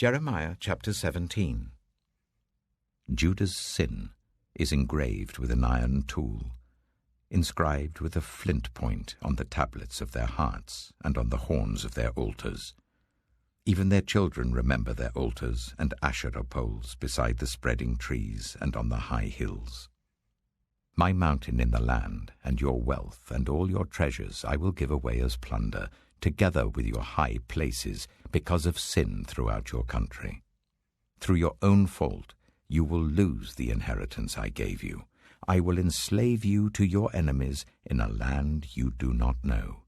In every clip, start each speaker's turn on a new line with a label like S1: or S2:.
S1: Jeremiah chapter 17. Judah's sin is engraved with an iron tool, inscribed with a flint point on the tablets of their hearts and on the horns of their altars. Even their children remember their altars and Asherah poles beside the spreading trees and on the high hills. My mountain in the land, and your wealth and all your treasures I will give away as plunder, together with your high places, because of sin throughout your country. Through your own fault you will lose the inheritance I gave you. I will enslave you to your enemies in a land you do not know.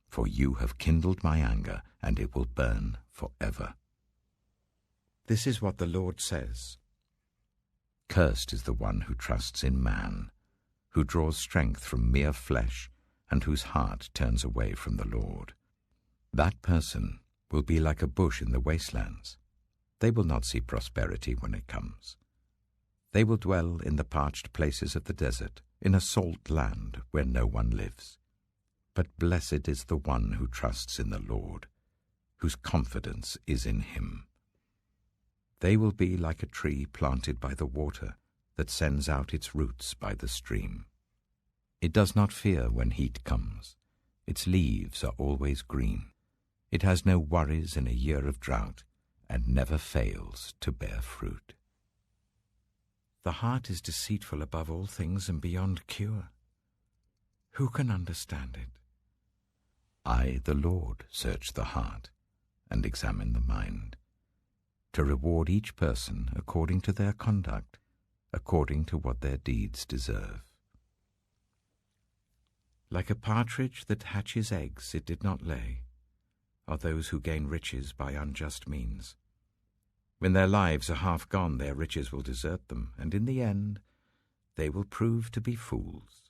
S1: For you have kindled my anger, and it will burn forever. This is what the Lord says. Cursed is the one who trusts in man, who draws strength from mere flesh, and whose heart turns away from the Lord. That person will be like a bush in the wastelands. They will not see prosperity when it comes. They will dwell in the parched places of the desert, in a salt land where no one lives. But blessed is the one who trusts in the Lord, whose confidence is in him. They will be like a tree planted by the water that sends out its roots by the stream. It does not fear when heat comes. Its leaves are always green. It has no worries in a year of drought, and never fails to bear fruit. The heart is deceitful above all things and beyond cure. Who can understand it? I, the Lord, search the heart and examine the mind, to reward each person according to their conduct, according to what their deeds deserve. Like a partridge that hatches eggs it did not lay, are those who gain riches by unjust means. When their lives are half gone, their riches will desert them, and in the end they will prove to be fools.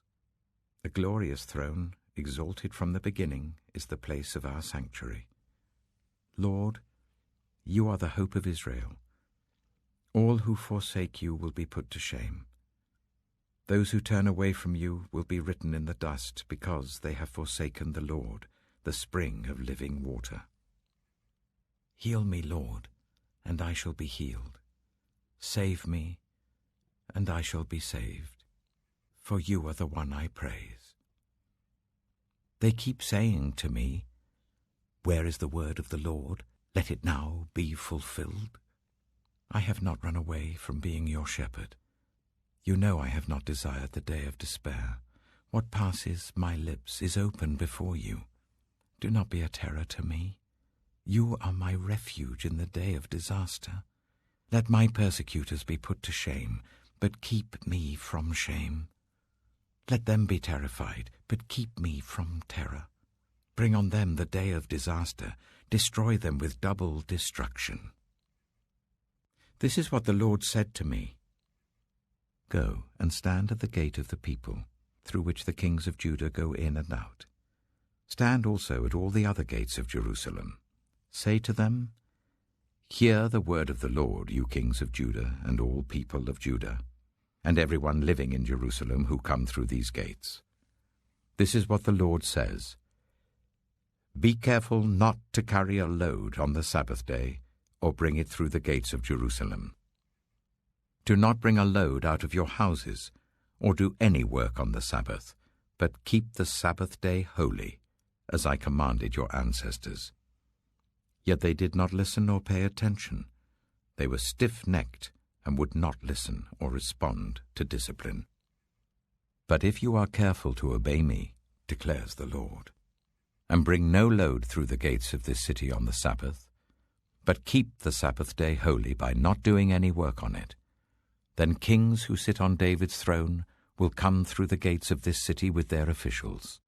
S1: The glorious throne, exalted from the beginning, is the place of our sanctuary. Lord, you are the hope of Israel. All who forsake you will be put to shame. Those who turn away from you will be written in the dust, because they have forsaken the Lord, the spring of living water. Heal me, Lord, and I shall be healed. Save me, and I shall be saved, for you are the one I praise. They keep saying to me, where is the word of the Lord? Let it now be fulfilled. I have not run away from being your shepherd. You know I have not desired the day of despair. What passes my lips is open before you. Do not be a terror to me. You are my refuge in the day of disaster. Let my persecutors be put to shame, but keep me from shame. Let them be terrified, but keep me from terror. Bring on them the day of disaster. Destroy them with double destruction. This is what the Lord said to me. Go and stand at the gate of the people, through which the kings of Judah go in and out. Stand also at all the other gates of Jerusalem. Say to them, hear the word of the Lord, you kings of Judah and all people of Judah, and everyone living in Jerusalem who come through these gates. This is what the Lord says. Be careful not to carry a load on the Sabbath day, or bring it through the gates of Jerusalem. Do not bring a load out of your houses, or do any work on the Sabbath, but keep the Sabbath day holy, as I commanded your ancestors. Yet they did not listen or pay attention. They were stiff-necked and would not listen or respond to discipline. But if you are careful to obey me, declares the Lord, and bring no load through the gates of this city on the Sabbath, but keep the Sabbath day holy by not doing any work on it, then kings who sit on David's throne will come through the gates of this city with their officials.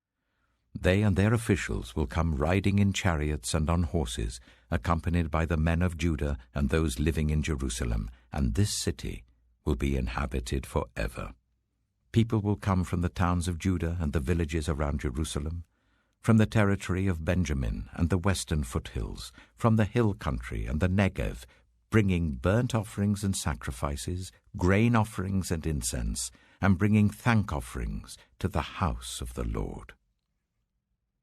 S1: They and their officials will come riding in chariots and on horses, accompanied by the men of Judah and those living in Jerusalem, and this city will be inhabited forever. People will come from the towns of Judah and the villages around Jerusalem, from the territory of Benjamin and the western foothills, from the hill country and the Negev, bringing burnt offerings and sacrifices, grain offerings and incense, and bringing thank offerings to the house of the Lord.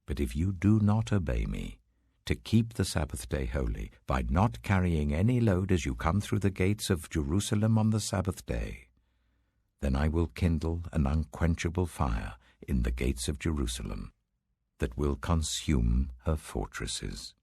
S1: But if you do not obey me, to keep the Sabbath day holy, by not carrying any load as you come through the gates of Jerusalem on the Sabbath day, then I will kindle an unquenchable fire in the gates of Jerusalem, that will consume her fortresses.